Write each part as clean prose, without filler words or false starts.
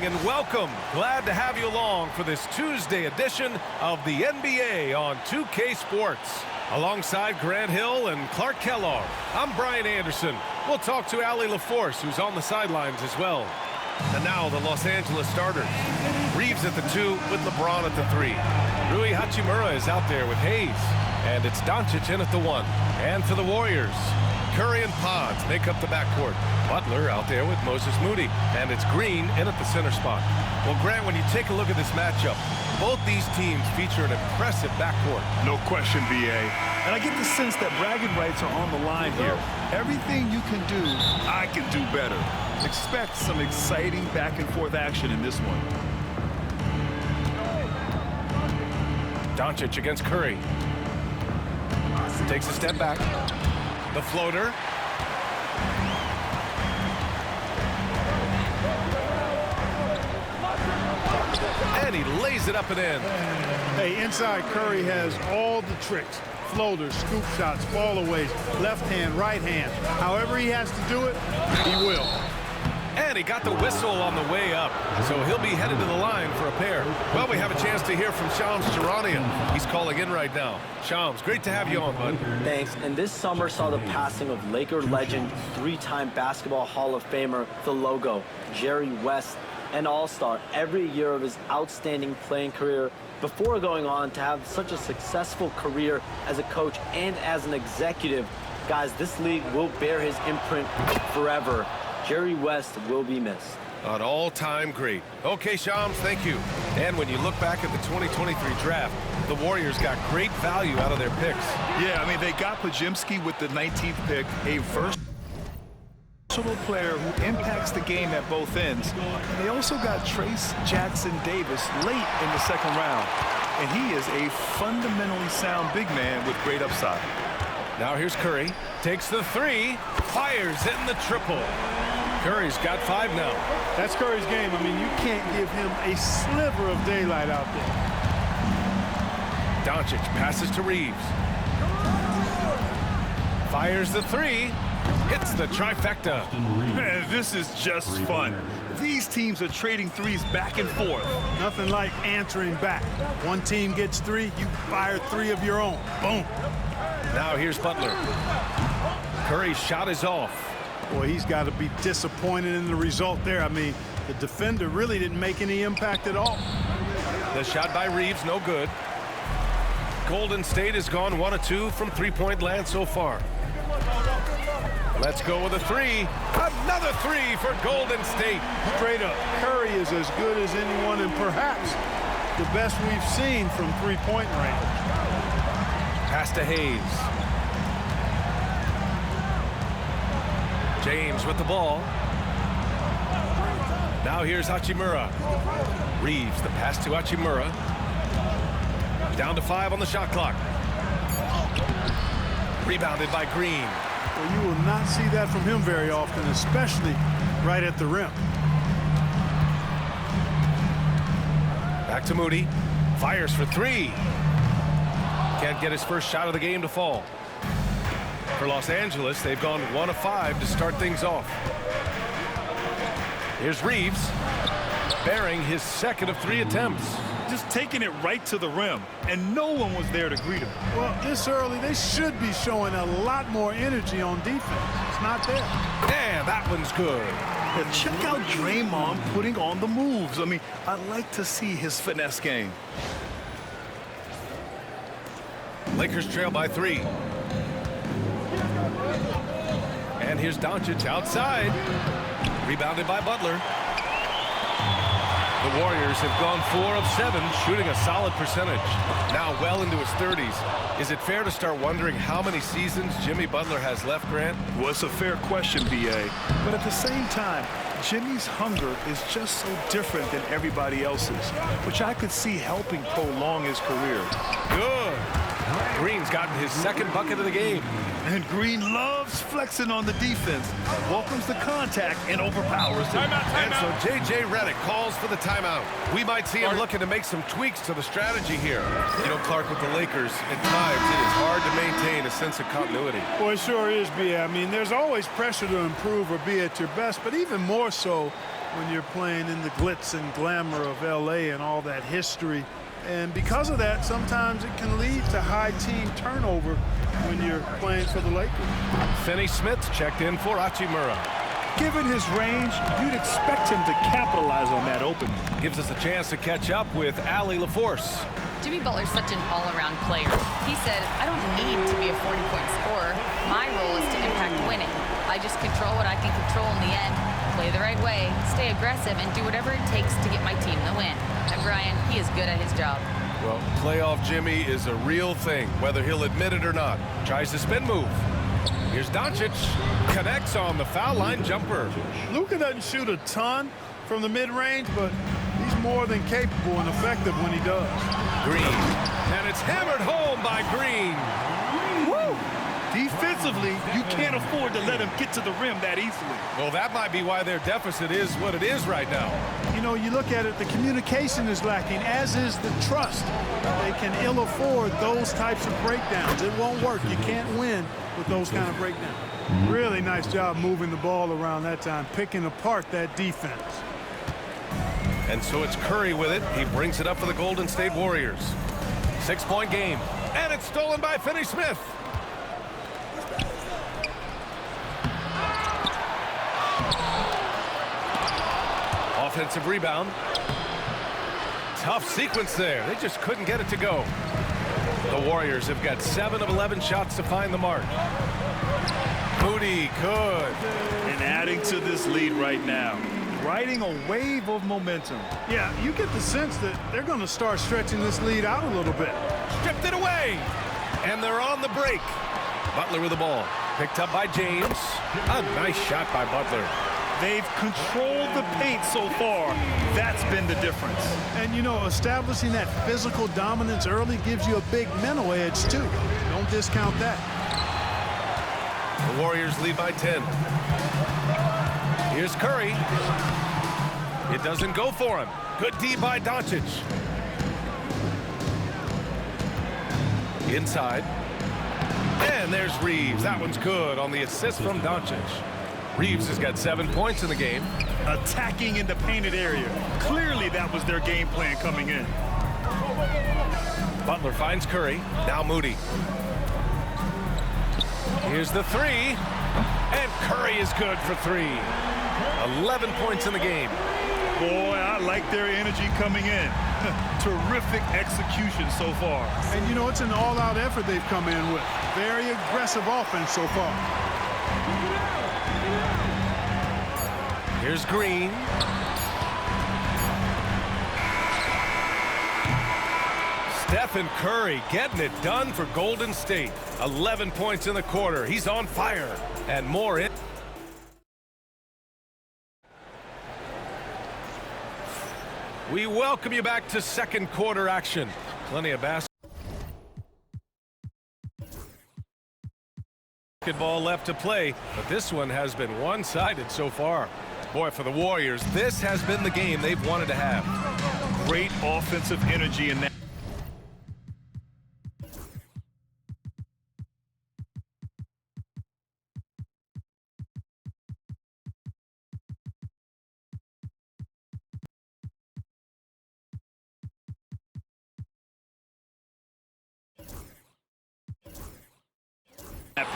morning and welcome. Glad to have you along for this Tuesday edition of the NBA on 2K Sports. Alongside Grant Hill and Clark Kellogg, I'm Brian Anderson. We'll talk to Allie LaForce, who's on the sidelines as well. And now the Los Angeles starters. Reeves at the 2 with LeBron at the 3. Rui Hachimura is out there with Hayes. And it's Doncic in at the 1. And for the Warriors, Curry and Pods make up the backcourt. Butler out there with Moses Moody. And it's Green in at the center spot. Well, Grant, when you take a look at this matchup, both these teams feature an impressive backcourt. No question, B.A. And I get the sense that bragging rights are on the line here. Everything you can do, I can do better. Expect some exciting back-and-forth action in this one. Doncic against Curry. Takes a step back. The floater. And he lays it up and in. Hey, inside Curry has all the tricks. Floaters, scoop shots, fall aways, left hand, right hand. However he has to do it, he will. And he got the whistle on the way up, so he'll be headed to the line for a pair. Well, we have a chance to hear from Shams Charania. He's calling in right now. Shams, great to have you on, bud. Thanks. And this summer saw the passing of Laker legend, 3-time Basketball Hall of Famer, the logo, Jerry West, an all-star every year of his outstanding playing career before going on to have such a successful career as a coach and as an executive. Guys, this league will bear his imprint forever. Jerry West will be missed. An all-time great. Okay, Shams, thank you. And when you look back at the 2023 draft, the Warriors got great value out of their picks. Yeah, I mean, they got Podziemski with the 19th pick, a versatile player who impacts the game at both ends. And they also got Trace Jackson Davis late in the second round. And he is a fundamentally sound big man with great upside. Now here's Curry. Takes the 3. Fires in the triple. Curry's got 5 now. That's Curry's game. I mean, you can't give him a sliver of daylight out there. Doncic passes to Reeves. Fires the 3. Hits the trifecta. Man, this is just fun. These teams are trading threes back and forth. Nothing like answering back. One team gets 3, you fire 3 of your own. Boom. Now here's Butler. Curry's shot is off. Boy, he's got to be disappointed in the result there. I mean, the defender really didn't make any impact at all. The shot by Reeves, no good. Golden State has gone 1 of 2 from three-point land so far. Let's go with a 3. Another 3 for Golden State. Straight up, Curry is as good as anyone and perhaps the best we've seen from three-point range. Pass to Hayes. James with the ball. Now here's Hachimura. Reeves, the pass to Hachimura. Down to 5 on the shot clock. Rebounded by Green. Well, you will not see that from him very often, especially right at the rim. Back to Moody. Fires for 3. Can't get his first shot of the game to fall. For Los Angeles, they've gone 1 of 5 to start things off. Here's Reeves, bearing his second of 3 attempts. Just taking it right to the rim, and no one was there to greet him. Well, this early, they should be showing a lot more energy on defense. It's not there. And that one's good. Yeah, check out Draymond putting on the moves. I mean, I like to see his finesse game. Lakers trail by 3. And here's Doncic outside. Rebounded by Butler. The Warriors have gone 4 of 7, shooting a solid percentage. Now well into his 30s. Is it fair to start wondering how many seasons Jimmy Butler has left, Grant? Well, it's a fair question, B.A. But at the same time, Jimmy's hunger is just so different than everybody else's, which I could see helping prolong his career. Good. Green's gotten his second bucket of the game. And Green loves flexing on the defense, welcomes the contact, and overpowers it. And so J.J. Redick calls for the timeout. We might see him looking to make some tweaks to the strategy here. You know, Clark, with the Lakers, at times it is hard to maintain a sense of continuity. Well, it sure is, B.A. I mean, there's always pressure to improve or be at your best, but even more so when you're playing in the glitz and glamour of L.A. and all that history. And because of that, sometimes it can lead to high team turnover when you're playing for the Lakers. Finney Smith checked in for Hachimura. Given his range, you'd expect him to capitalize on that opening. Gives us a chance to catch up with Allie LaForce. Jimmy Butler's such an all-around player. He said, I don't need to be a 40-point scorer. My role is to impact winning. I just control what I can control in the end, play the right way, stay aggressive, and do whatever it takes to get my team the win. And Brian, he is good at his job. Well, playoff Jimmy is a real thing, whether he'll admit it or not. Tries the spin move. Here's Doncic. Connects on the foul line jumper. Luka doesn't shoot a ton from the mid-range, but he's more than capable and effective when he does. Green. And it's hammered home by Green. Woo! Defensively, you can't afford to let him get to the rim that easily. Well, that might be why their deficit is what it is right now. You know, you look at it, the communication is lacking, as is the trust. They can ill afford those types of breakdowns. It won't work. You can't win with those kind of breakdowns. Really nice job moving the ball around that time, picking apart that defense. And so it's Curry with it. He brings it up for the Golden State Warriors. 6-point game. And it's stolen by Finney Smith. Offensive rebound. Tough sequence there. They just couldn't get it to go. The Warriors have got 7 of 11 shots to find the mark. Moody, good. And adding to this lead right now, riding a wave of momentum. Yeah, you get the sense that they're going to start stretching this lead out a little bit. Stripped it away. And they're on the break. Butler with the ball. Picked up by James. A nice shot by Butler. They've controlled the paint so far. That's been the difference. And, you know, establishing that physical dominance early gives you a big mental edge, too. Don't discount that. The Warriors lead by 10. Here's Curry. It doesn't go for him. Good D by Doncic. Inside. And there's Reeves. That one's good on the assist from Doncic. Reeves has got 7 points in the game. Attacking in the painted area. Clearly that was their game plan coming in. Butler finds Curry. Now Moody. Here's the three. And Curry is good for 3. 11 points in the game. Boy, I like their energy coming in. Terrific execution so far. And, you know, it's an all-out effort they've come in with. Very aggressive offense so far. Here's Green. Stephen Curry getting it done for Golden State. 11 points in the quarter. He's on fire. And more in. We welcome you back to second quarter action. Plenty of basketball left to play, but this one has been one-sided so far. Boy, for the Warriors, this has been the game they've wanted to have. Great offensive energy in that.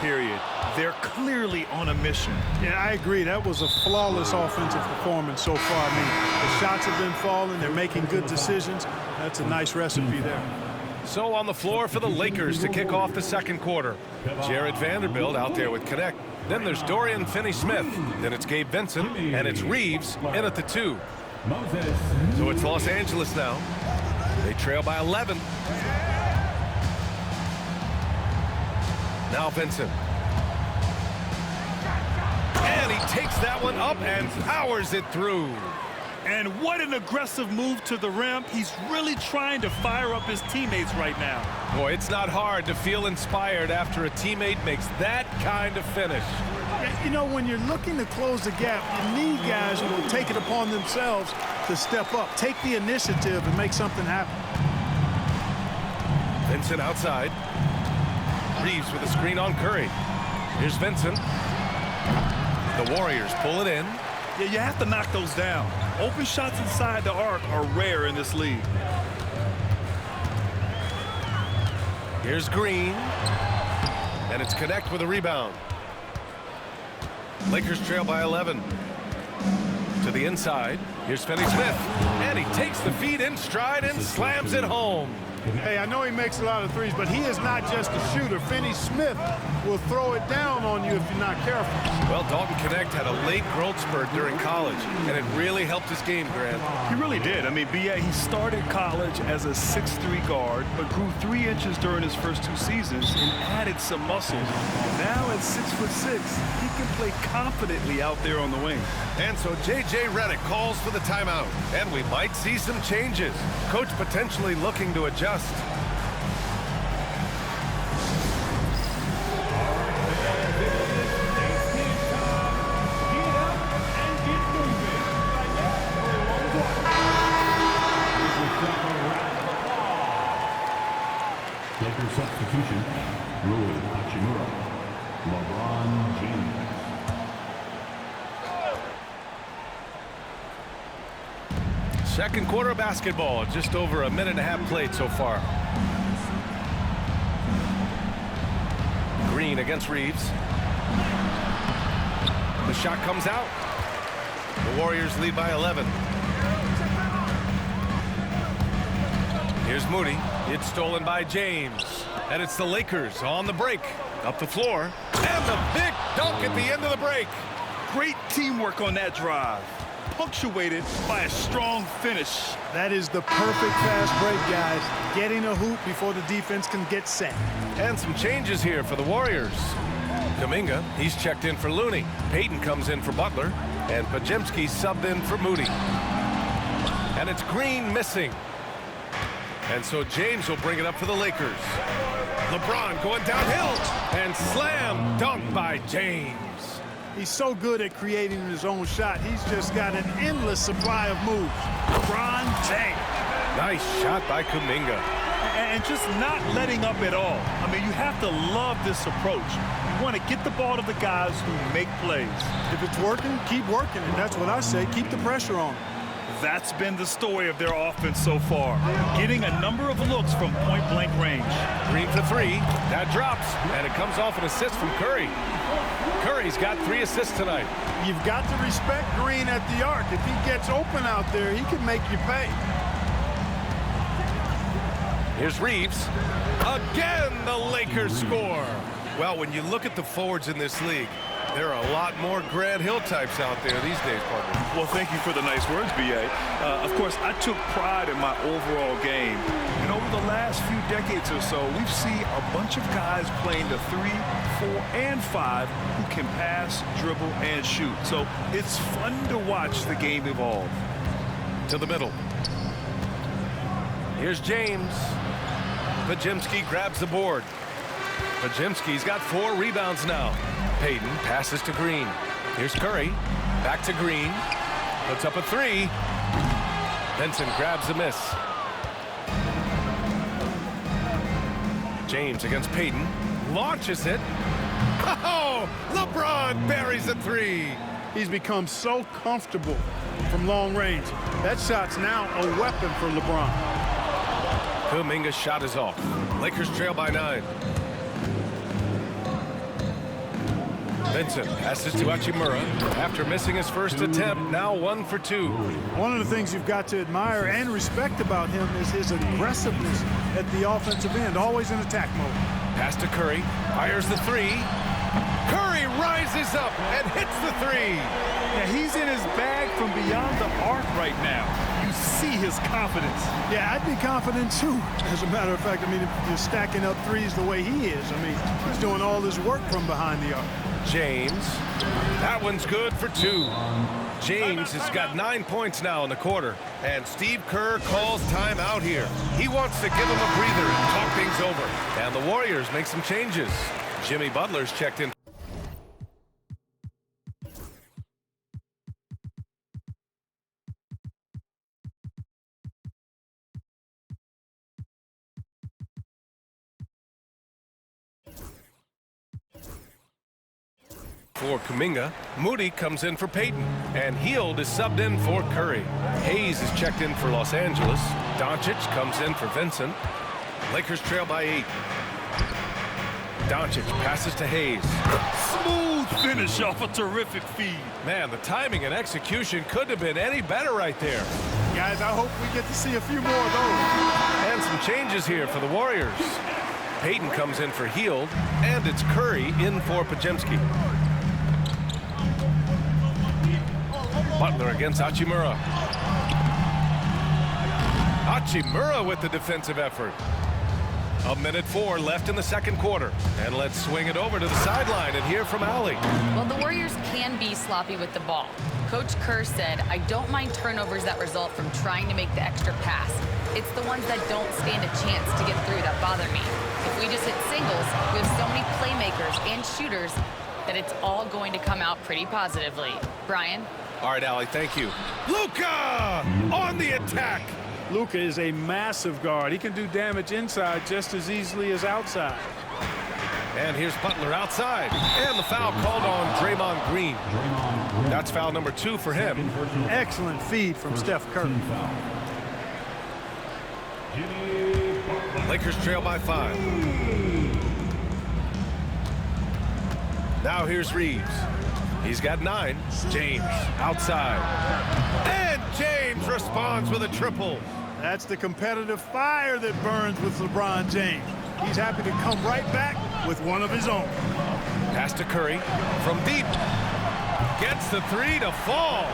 Period. They're clearly on a mission. Yeah, I agree. That was a flawless offensive performance so far. I mean, the shots have been falling. They're making good decisions. That's a nice recipe there. So on the floor for the Lakers to kick off the second quarter. Jared Vanderbilt out there with Connect. Then there's Dorian Finney-Smith. Then it's Gabe Vincent. And it's Reeves in at the 2. So it's Los Angeles now. They trail by 11. Now Vincent. And he takes that one up and powers it through. And what an aggressive move to the rim. He's really trying to fire up his teammates right now. Boy, it's not hard to feel inspired after a teammate makes that kind of finish. You know, when you're looking to close the gap, you need guys who will take it upon themselves to step up, take the initiative, and make something happen. Vincent outside. Reeves with a screen on Curry. Here's Vincent. The Warriors pull it in. Yeah, you have to knock those down. Open shots inside the arc are rare in this league. Here's Green. And it's Connect with a rebound. Lakers trail by 11. To the inside. Here's Finney-Smith. And he takes the feed in stride and slams it home. Hey, I know he makes a lot of threes, but he is not just a shooter. Finney-Smith will throw it down on you if you're not careful. Well, Dalton Connect had a late growth spurt during college, and it really helped his game, Grant. He really did. I mean, B.A., he started college as a 6'3" guard, but grew 3 inches during his first 2 seasons and added some muscles. Now at 6'6", he can play confidently out there on the wing. And so J.J. Redick calls for the timeout, and we might see some changes. Coach potentially looking to adjust. Lakers substitution, Rui Hachimura, LeBron James. Second quarter of basketball, just over a minute and a half played so far. Green against Reeves. The shot comes out. The Warriors lead by 11. Here's Moody. It's stolen by James. And it's the Lakers on the break. Up the floor. And the big dunk at the end of the break. Great teamwork on that drive, punctuated by a strong finish. That is the perfect fast break, guys. Getting a hoop before the defense can get set. And some changes here for the Warriors. Kuminga, he's checked in for Looney. Payton comes in for Butler. And Podziemski subbed in for Moody. And it's Green missing. And so James will bring it up for the Lakers. LeBron going downhill. And slam dunk by James. He's so good at creating his own shot. He's just got an endless supply of moves. LeBron James. Nice shot by Kuminga. And just not letting up at all. I mean, you have to love this approach. You want to get the ball to the guys who make plays. If it's working, keep working. And that's what I say. Keep the pressure on. That's been the story of their offense so far. Getting a number of looks from point-blank range. Green for 3. That drops. And it comes off an assist from Curry. Curry's got 3 assists tonight. You've got to respect Green at the arc. If he gets open out there, he can make you pay. Here's Reeves. Again, the Lakers score. Well, when you look at the forwards in this league, there are a lot more Grant Hill types out there these days, partner. Well, thank you for the nice words, B.A. Of course, I took pride in my overall game. And over the last few decades or so, we've seen a bunch of guys playing the 3, 4, and 5 who can pass, dribble, and shoot. So it's fun to watch the game evolve. To the middle. Here's James. Podziemski grabs the board. Podziemski's got 4 rebounds now. Payton passes to Green. Here's Curry. Back to Green. Puts up a 3. Benson grabs the miss. James against Payton. Launches it. Oh! LeBron buries a 3. He's become so comfortable from long range. That shot's now a weapon for LeBron. Kuminga's shot is off. Lakers trail by 9. Vincent passes to Hachimura after missing his first attempt. Now 1 for 2. One of the things you've got to admire and respect about him is his aggressiveness at the offensive end, always in attack mode. Pass to Curry. Fires the 3. Curry rises up and hits the three. Yeah, he's in his bag from beyond the arc right now. You see his confidence. Yeah, I'd be confident too. As a matter of fact, I mean, if you're stacking up threes the way he is, I mean, he's doing all his work from behind the arc. James. That one's good for two. James has got 9 points now in the quarter. And Steve Kerr calls timeout here. He wants to give him a breather and talk things over. And the Warriors make some changes. Jimmy Butler's checked in. For Kuminga. Moody comes in for Payton, and Hield is subbed in for Curry. Hayes is checked in for Los Angeles. Doncic comes in for Vincent. Lakers trail by 8. Doncic passes to Hayes. Smooth finish off a terrific feed. Man, the timing and execution couldn't have been any better right there. Guys, I hope we get to see a few more of those. And some changes here for the Warriors. Payton comes in for Hield, and it's Curry in for Podziemski. Butler against Hachimura. Hachimura with the defensive effort. 1:04 left in the second quarter. And let's swing it over to the sideline and hear from Allie. Well, the Warriors can be sloppy with the ball. Coach Kerr said, I don't mind turnovers that result from trying to make the extra pass. It's the ones that don't stand a chance to get through that bother me. If we just hit singles, we have so many playmakers and shooters that it's all going to come out pretty positively. Brian? All right, Allie, thank you. Luka on the attack. Luka is a massive guard. He can do damage inside just as easily as outside. And here's Butler outside. And the foul called on Draymond Green. That's foul number 2 for him. Excellent feed from Steph Curry. Lakers trail by 5. Now here's Reeves. He's got 9. James outside. And James responds with a triple. That's the competitive fire that burns with LeBron James. He's happy to come right back with one of his own. Pass to Curry from deep. Gets the 3 to fall.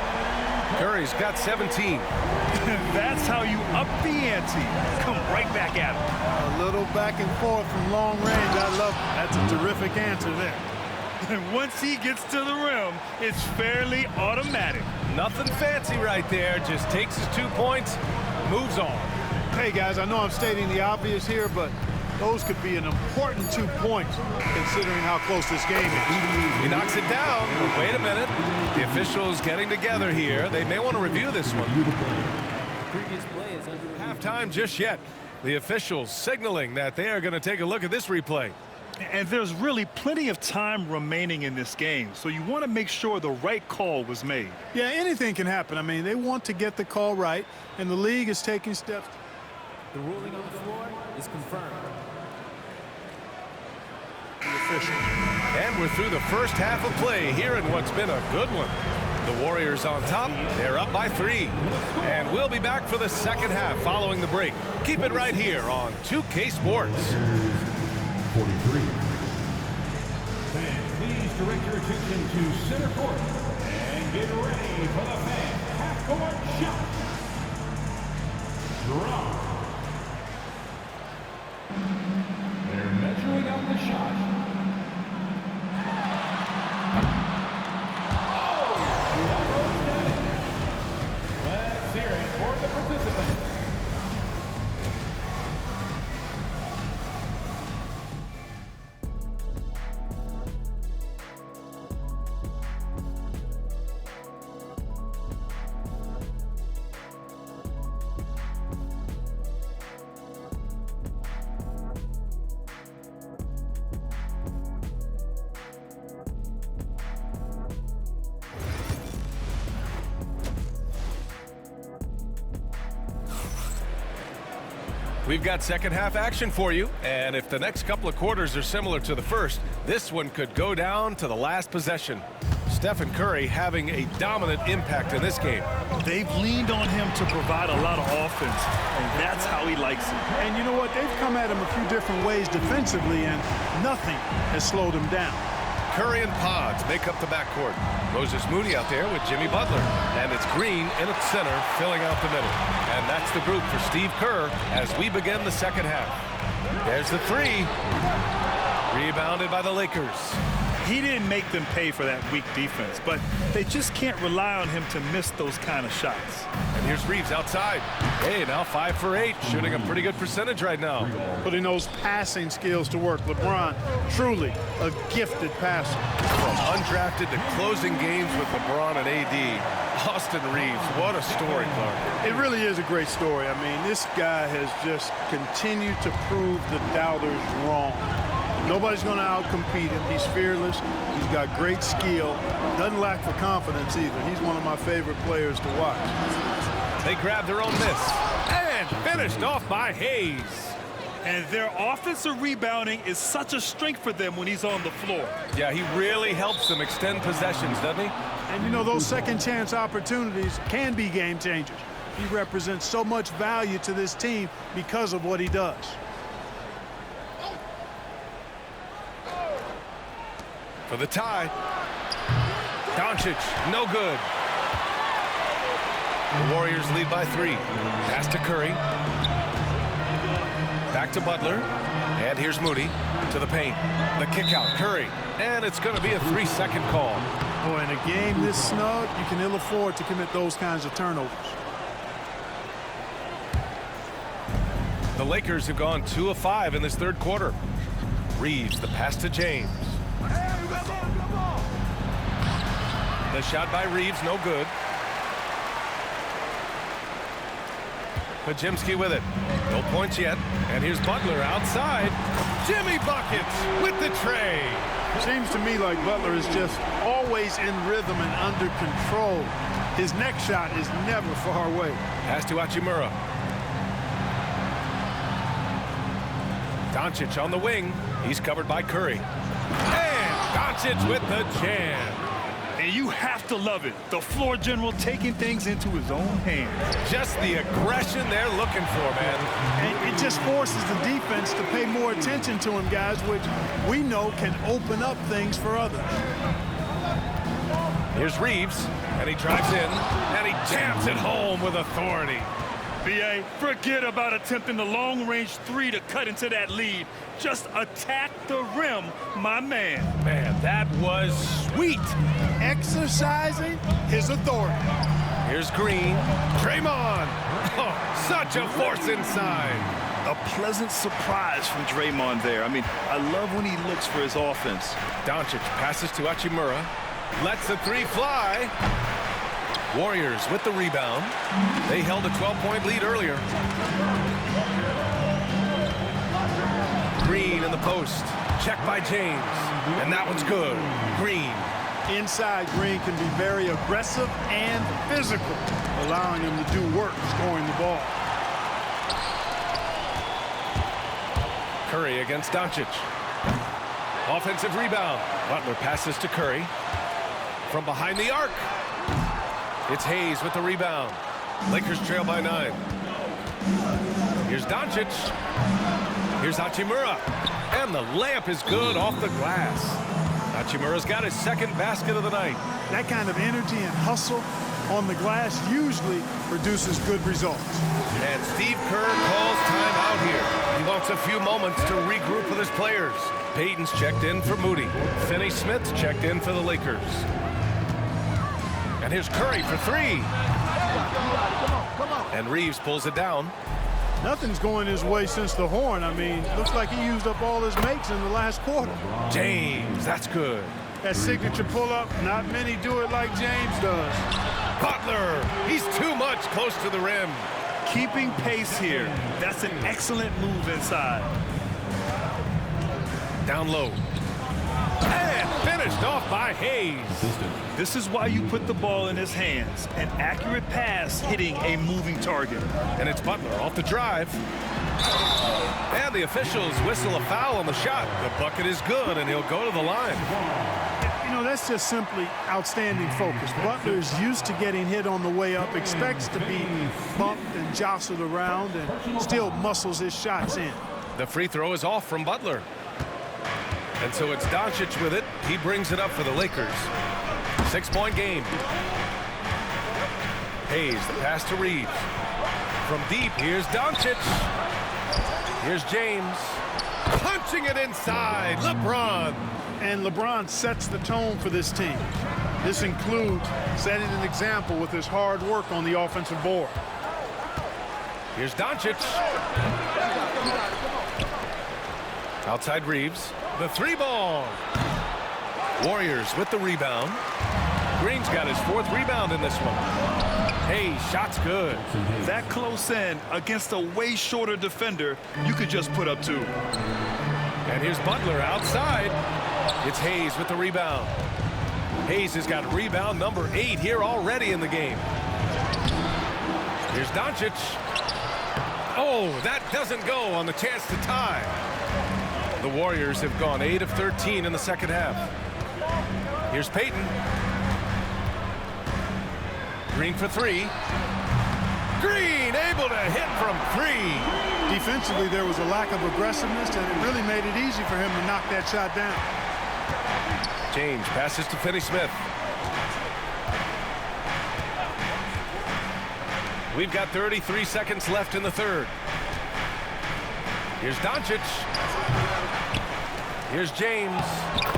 Curry's got 17. That's how you up the ante. Come right back at him. A little back and forth from long range. I love it. That's a terrific answer there. And once he gets to the rim, it's fairly automatic. Nothing fancy right there. Just takes his 2 points, moves on. Hey, guys, I know I'm stating the obvious here, but those could be an important 2 points considering how close this game is. He knocks it down. But wait a minute. The officials getting together here. They may want to review this one. Previous play is under halftime just yet. The officials signaling that they are going to take a look at this replay. And there's really plenty of time remaining in this game, so you want to make sure the right call was made. Yeah, anything can happen. I mean, they want to get the call right, and the league is taking steps. the ruling on the floor is confirmed. And we're through the first half of play here in what's been a good one. The Warriors on top. They're up by 3. And we'll be back for the second half following the break. Keep it right here on 2K Sports. 43. Fans, please direct your attention to center court and get ready for the fan half-court shot. Draw. They're measuring out the shot. Let's hear it for the participants. We've got second half action for you, and if the next couple of quarters are similar to the first, this one could go down to the last possession. Stephen Curry having a dominant impact in this game. They've leaned on him to provide a lot of offense, and that's how he likes it. And you know what? They've come at him a few different ways defensively, and nothing has slowed him down. Curry and Pods make up the backcourt. Moses Moody out there with Jimmy Butler. And it's Green in at center, filling out the middle. And that's the group for Steve Kerr as we begin the second half. There's the three. Rebounded by the Lakers. He didn't make them pay for that weak defense, but they just can't rely on him to miss those kind of shots. And here's Reeves outside. Hey, now 5 for 8, shooting a pretty good percentage right now. Putting those passing skills to work. LeBron, truly a gifted passer. From undrafted to closing games with LeBron and AD, Austin Reeves, what a story, Clark. It really is a great story. I mean, this guy has just continued to prove the doubters wrong. Nobody's going to outcompete him. He's fearless. He's got great skill. Doesn't lack for confidence either. He's one of my favorite players to watch. They grabbed their own miss and finished off by Hayes. And their offensive rebounding is such a strength for them when he's on the floor. Yeah, he really helps them extend possessions, doesn't he? And, you know, those second chance opportunities can be game changers. He represents so much value to this team because of what he does. For the tie. Doncic, no good. The Warriors lead by 3. Pass to Curry. Back to Butler. And here's Moody to the paint. The kick out, Curry. And it's going to be a 3-second call. Boy, in a game this snug, you can ill afford to commit those kinds of turnovers. The Lakers have gone 2 of 5 in this third quarter. Reeves, the pass to James. The shot by Reeves, no good. Podziemski with it. No points yet. And here's Butler outside. Jimmy buckets with the tray. Seems to me like Butler is just always in rhythm and under control. His next shot is never far away. Pass to Hachimura. Doncic on the wing. He's covered by Curry. And Doncic with the jam. And you have to love it. The floor general taking things into his own hands. Just the aggression they're looking for, man. And it just forces the defense to pay more attention to him, guys, which we know can open up things for others. Here's Reeves, and he drives in, and he jams it home with authority. B.A., forget about attempting the long-range 3 to cut into that lead. Just attack the rim, my man. Man, that was sweet. Exercising his authority. Here's Green. Draymond. Oh, such a force inside. A pleasant surprise from Draymond there. I mean, I love when he looks for his offense. Doncic passes to Hachimura. Lets the 3 fly. Warriors with the rebound. They held a 12-point lead earlier. Green in the post. Checked by James. And that one's good. Green. Inside, Green can be very aggressive and physical, allowing him to do work scoring the ball. Curry against Doncic. Offensive rebound. Butler passes to Curry. From behind the arc. It's Hayes with the rebound. Lakers trail by 9. Here's Doncic. Here's Hachimura. And the layup is good off the glass. Hachimura's got his second basket of the night. That kind of energy and hustle on the glass usually produces good results. And Steve Kerr calls timeout here. He wants a few moments to regroup with his players. Payton's checked in for Moody. Finney Smith's checked in for the Lakers. And here's Curry for 3. And Reeves pulls it down. Nothing's going his way since the horn. I mean, looks like he used up all his makes in the last quarter. James, that's good. That signature pull-up, not many do it like James does. Butler, he's too much close to the rim. Keeping pace here. That's an excellent move inside. Down low. And finished off by Hayes. This is why you put the ball in his hands. An accurate pass hitting a moving target. And it's Butler off the drive. And the officials whistle a foul on the shot. The bucket is good, and he'll go to the line. You know, that's just simply outstanding focus. Butler is used to getting hit on the way up, expects to be bumped and jostled around, and still muscles his shots in. The free throw is off from Butler. And so it's Doncic with it. He brings it up for the Lakers. 6-point game. Hayes, the pass to Reeves. From deep, here's Doncic. Here's James. Punching it inside, LeBron. And LeBron sets the tone for this team. This includes setting an example with his hard work on the offensive board. Here's Doncic. Outside Reeves. The 3-ball. Warriors with the rebound. Green's got his 4th rebound in this one. Hey, shot's good. That close in against a way shorter defender, you could just put up 2. And here's Butler outside. It's Hayes with the rebound. Hayes has got rebound number 8 here already in the game. Here's Doncic. Oh, that doesn't go on the chance to tie. The Warriors have gone 8 of 13 in the second half. Here's Payton. Green for 3. Green able to hit from 3. Defensively, there was a lack of aggressiveness, and it really made it easy for him to knock that shot down. James passes to Finney-Smith. We've got 33 seconds left in the third. Here's Doncic. Here's James.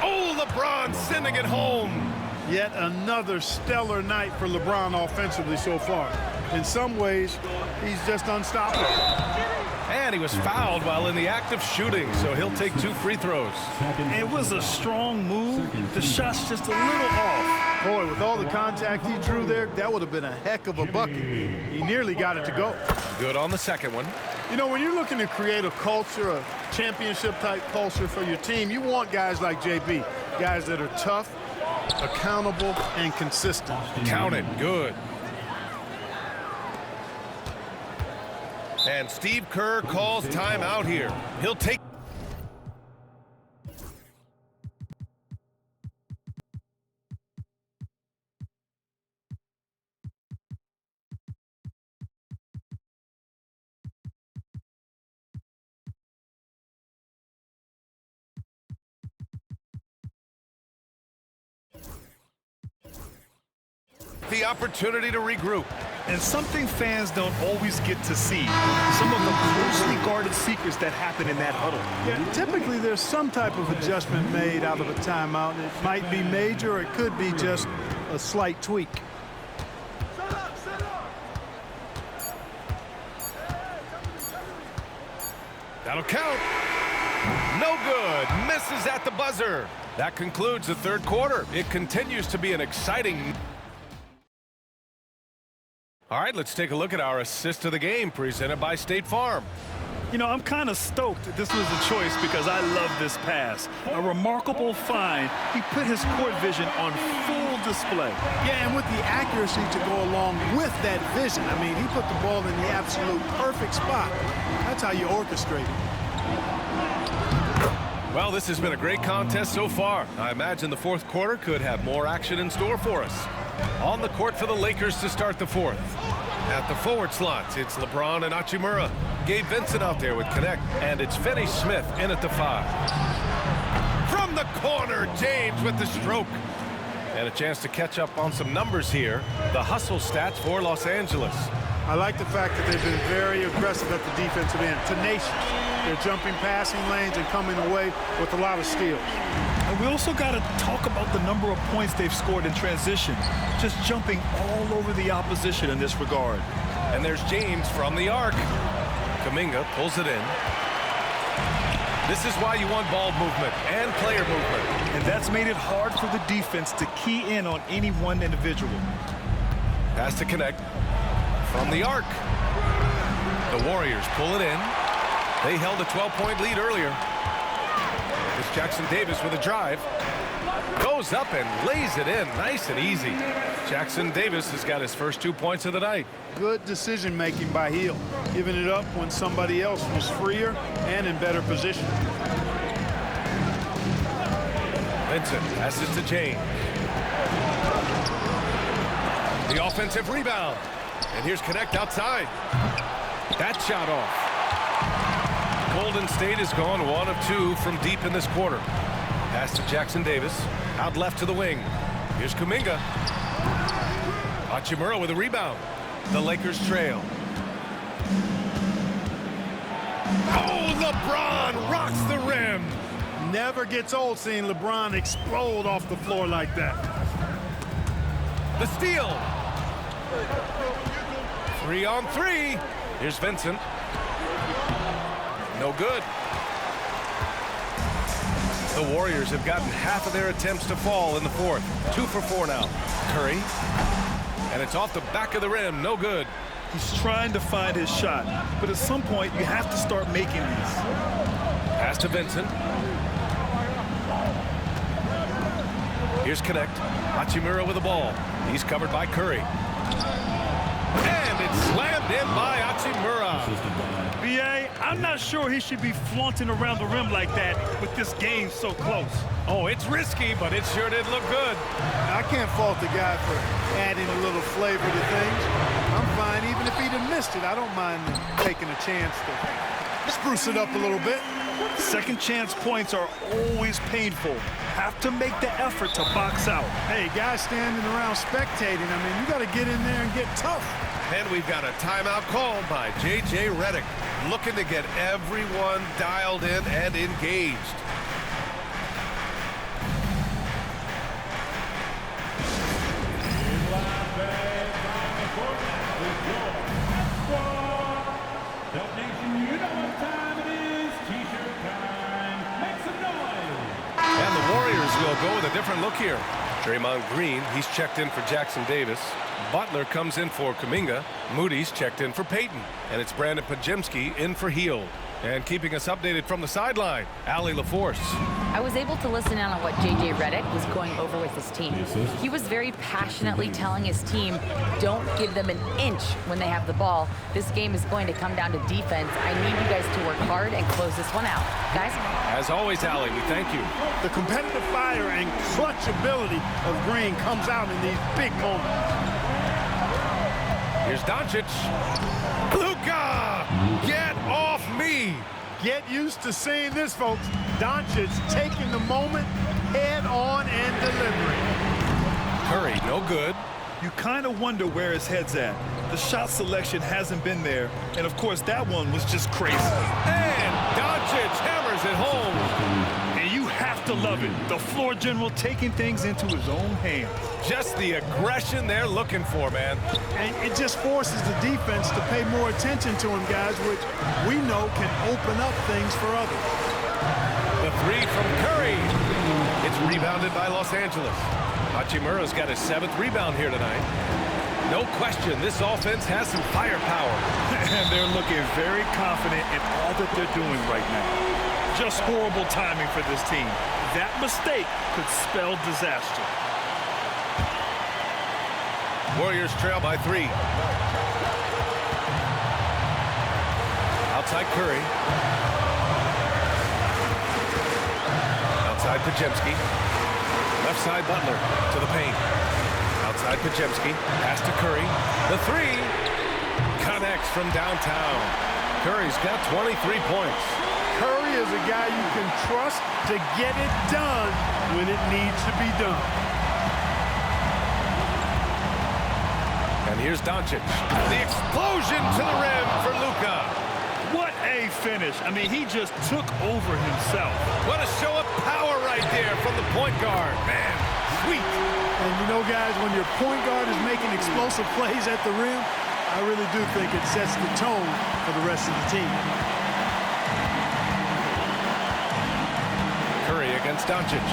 Oh, LeBron sending it home. Yet another stellar night for LeBron offensively so far. In some ways, he's just unstoppable. And he was fouled while in the act of shooting, so he'll take 2 free throws. It was a strong move. The shot's just a little off. Boy, with all the contact he drew there, that would have been a heck of a bucket. He nearly got it to go. Good on the second one. You know, when you're looking to create a culture, a championship-type culture for your team, you want guys like JB, guys that are tough, accountable, and consistent. Count it. Good. And Steve Kerr calls timeout here. He'll take. The opportunity to regroup. And something fans don't always get to see. Some of the closely guarded secrets that happen in that huddle. Yeah, typically there's some type of adjustment made out of a timeout. It might be major, or it could be just a slight tweak. That'll count. No good. Misses at the buzzer. That concludes the third quarter. It continues to be an exciting. All right, let's take a look at our assist of the game presented by State Farm. You know, I'm kind of stoked that this was a choice because I love this pass. A remarkable find. He put his court vision on full display. Yeah, and with the accuracy to go along with that vision. I mean, he put the ball in the absolute perfect spot. That's how you orchestrate it. Well, this has been a great contest so far. I imagine the fourth quarter could have more action in store for us. On the court for the Lakers to start the fourth. At the forward slots, it's LeBron and Hachimura. Gabe Vincent out there with Connect. And it's Finney-Smith in at the 5. From the corner, James with the stroke. And a chance to catch up on some numbers here. The hustle stats for Los Angeles. I like the fact that they've been very aggressive at the defensive end. Tenacious. They're jumping passing lanes and coming away with a lot of steals. And we also got to talk about the number of points they've scored in transition. Just jumping all over the opposition in this regard. And there's James from the arc. Kuminga pulls it in. This is why you want ball movement and player movement. And that's made it hard for the defense to key in on any one individual. Pass to Connect. From the arc. The Warriors pull it in. They held a 12-point lead earlier. It's Jackson Davis with a drive. Goes up and lays it in nice and easy. Jackson Davis has got his first 2 points of the night. Good decision-making by Hill, giving it up when somebody else was freer and in better position. Vincent passes to James. The offensive rebound. And here's Connect outside. That shot off. Golden State has gone 1 of 2 from deep in this quarter. Pass to Jackson Davis. Out left to the wing. Here's Kuminga. Hachimura with a rebound. The Lakers trail. Oh, LeBron rocks the rim. Never gets old seeing LeBron explode off the floor like that. The steal. 3-on-3. Here's Vincent. No good. The Warriors have gotten half of their attempts to fall in the fourth. 2 for 4 now. Curry. And it's off the back of the rim. No good. He's trying to find his shot, but at some point you have to start making these. Pass to Vincent. Here's Connect. Hachimura with the ball. He's covered by Curry. And it's slammed in by Hachimura. B.A., I'm not sure he should be flaunting around the rim like that with this game so close. Oh, it's risky, but it sure did look good. I can't fault the guy for adding a little flavor to things. I'm fine. Even if he'd have missed it, I don't mind taking a chance to spruce it up a little bit. Second chance points are always painful. Have to make the effort to box out. Hey, guys standing around spectating, I mean, you got to get in there and get tough. And we've got a timeout called by J.J. Redick, looking to get everyone dialed in and engaged. And the Warriors will go with a different look here. Draymond Green, he's checked in for Jackson Davis. Butler comes in for Kuminga. Moody's checked in for Payton. And it's Brandon Podziemski in for Hield. And keeping us updated from the sideline, Allie LaForce. I was able to listen in on what J.J. Redick was going over with his team. He was very passionately telling his team, don't give them an inch when they have the ball. This game is going to come down to defense. I need you guys to work hard and close this one out. Guys? As always, Allie, we thank you. The competitive fire and clutch ability of Green comes out in these big moments. Here's Doncic. Luka! Get off me! Get used to seeing this, folks. Doncic taking the moment head on and delivering. Curry, no good. You kind of wonder where his head's at. The shot selection hasn't been there, and of course that one was just crazy. And Doncic hammers it home. And you have to love it. The floor general taking things into his own hands. Just the aggression they're looking for, man. And it just forces the defense to pay more attention to him, guys, which we know can open up things for others. The three from Curry. It's rebounded by Los Angeles. Hachimura's got his 7th rebound here tonight. No question, this offense has some firepower. And they're looking very confident in all that they're doing right now. Just horrible timing for this team. That mistake could spell disaster. Warriors trail by 3. Outside Curry. Outside Podziemski. Left side Butler to the paint. Outside Podziemski. Pass to Curry. The 3 connects from downtown. Curry's got 23 points. Curry is a guy you can trust to get it done when it needs to be done. And here's Doncic. The explosion to the rim for Luka. What a finish. I mean, he just took over himself. What a show of power right there from the point guard. Man, sweet. And you know, guys, when your point guard is making explosive plays at the rim, I really do think it sets the tone for the rest of the team. Curry against Doncic.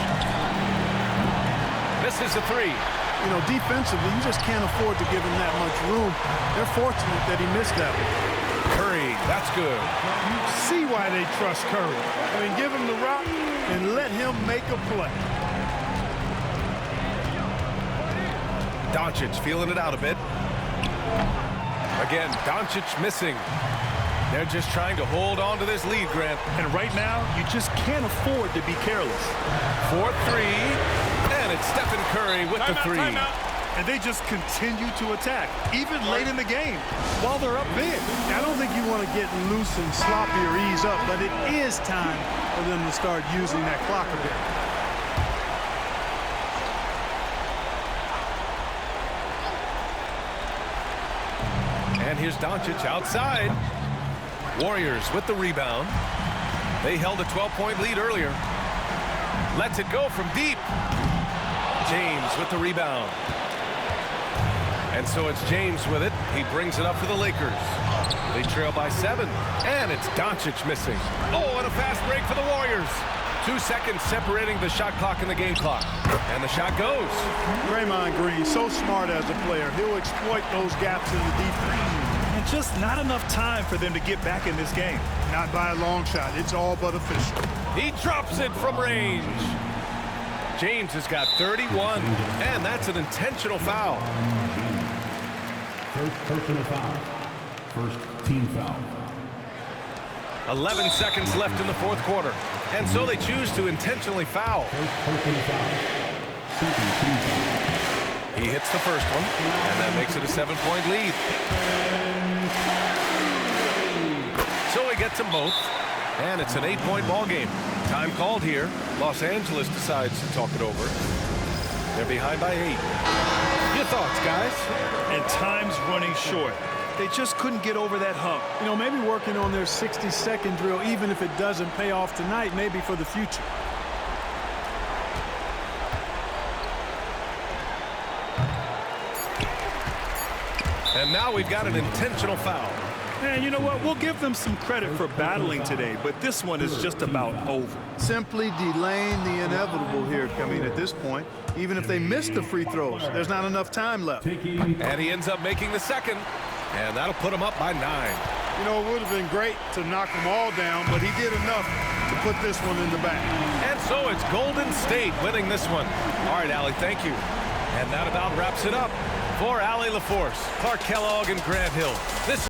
Misses the 3. You know, defensively, you just can't afford to give him that much room. They're fortunate that he missed that one. Curry, that's good. You see why they trust Curry. I mean, give him the rock and let him make a play. Doncic feeling it out a bit. Again, Doncic missing. They're just trying to hold on to this lead, Grant. And right now, you just can't afford to be careless. 4-3. And it's Stephen Curry with the 3. And they just continue to attack, even late in the game, while they're up big. I don't think you want to get loose and sloppy or ease up, but it is time for them to start using that clock a bit. here's Doncic outside. Warriors with the rebound. They held a 12-point lead earlier. Lets it go from deep. James with the rebound. And so it's James with it. He brings it up for the Lakers. They trail by 7. And it's Doncic missing. Oh, and a fast break for the Warriors. 2 seconds separating the shot clock and the game clock. And the shot goes. Draymond Green, so smart as a player. He'll exploit those gaps in the defense. And just not enough time for them to get back in this game. Not by a long shot. It's all but official. He drops it from range. James has got 31, and that's an intentional foul. First personal foul. First team foul. 11 seconds left in the fourth quarter, and so they choose to intentionally foul. First personal foul. Second team foul. He hits the first one, and that makes it a 7-point lead. So he gets them both, and it's an 8-point ball game. Time called here. Los Angeles decides to talk it over. They're behind by 8. Your thoughts, guys? And time's running short. They just couldn't get over that hump. You know, maybe working on their 60-second drill, even if it doesn't pay off tonight, maybe for the future. And now we've got an intentional foul. And you know what? We'll give them some credit for battling today, but this one is just about over. Simply delaying the inevitable here. I mean, at this point, even if they miss the free throws, there's not enough time left. And he ends up making the second, and that'll put him up by 9. You know, it would have been great to knock them all down, but he did enough to put this one in the back. And so it's Golden State winning this one. All right, Allie, thank you. And that about wraps it up. For Allie LaForce, Clark Kellogg, and Grant Hill, this